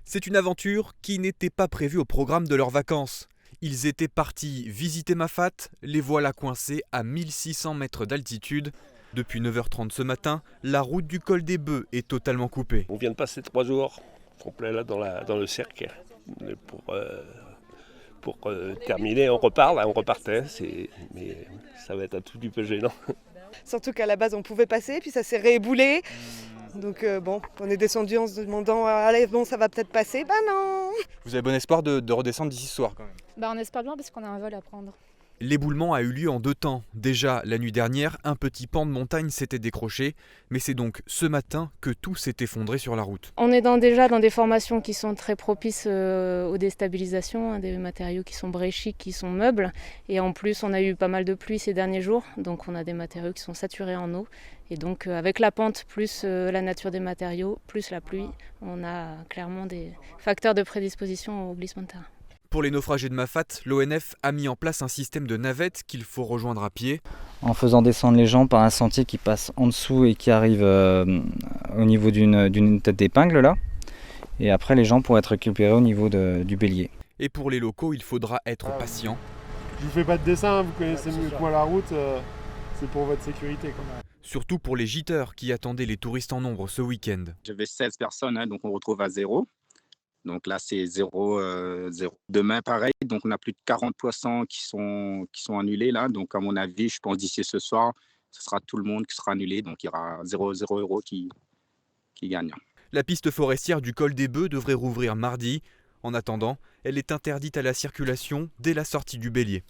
C'est une aventure qui n'était pas prévue au programme de leurs vacances. Ils étaient partis visiter Mafate, les voilà coincés à 1600 mètres d'altitude. Depuis 9h30 ce matin, la route du col des Bœufs est totalement coupée. On vient de passer 3 jours complets là dans le cercle. Pour terminer, on repart, là on repartait, mais ça va être un tout petit peu gênant. Surtout qu'à la base on pouvait passer, puis ça s'est rééboulé. Donc on est descendu en se demandant allez bon ça va peut-être passer, bah non. Vous avez bon espoir de redescendre d'ici ce soir quand même? On espère bien parce qu'on a un vol à prendre. L'éboulement a eu lieu en 2 temps. Déjà, la nuit dernière, un petit pan de montagne s'était décroché, mais c'est donc ce matin que tout s'est effondré sur la route. On est déjà dans des formations qui sont très propices aux déstabilisations, des matériaux qui sont bréchiques, qui sont meubles. Et en plus, on a eu pas mal de pluie ces derniers jours, donc on a des matériaux qui sont saturés en eau. Et donc avec la pente, plus la nature des matériaux, plus la pluie, on a clairement des facteurs de prédisposition au glissement de terrain. Pour les naufragés de Mafate, l'ONF a mis en place un système de navettes qu'il faut rejoindre à pied. En faisant descendre les gens par un sentier qui passe en dessous et qui arrive au niveau d'une tête d'épingle là. Et après les gens pourront être récupérés au niveau du bélier. Et pour les locaux, il faudra être patient. Je vous fais pas de dessin, vous connaissez mieux que moi la route, c'est pour votre sécurité. Surtout pour les gîteurs qui attendaient les touristes en nombre ce week-end. J'avais 16 personnes, donc on retrouve à 0. Donc là, c'est 0. Demain, pareil. Donc, on a plus de 40 poissons qui sont annulés là. Donc, à mon avis, je pense d'ici ce soir, ce sera tout le monde qui sera annulé. Donc, il y aura 0 € qui gagne. La piste forestière du col des Bœufs devrait rouvrir mardi. En attendant, elle est interdite à la circulation dès la sortie du Bélier.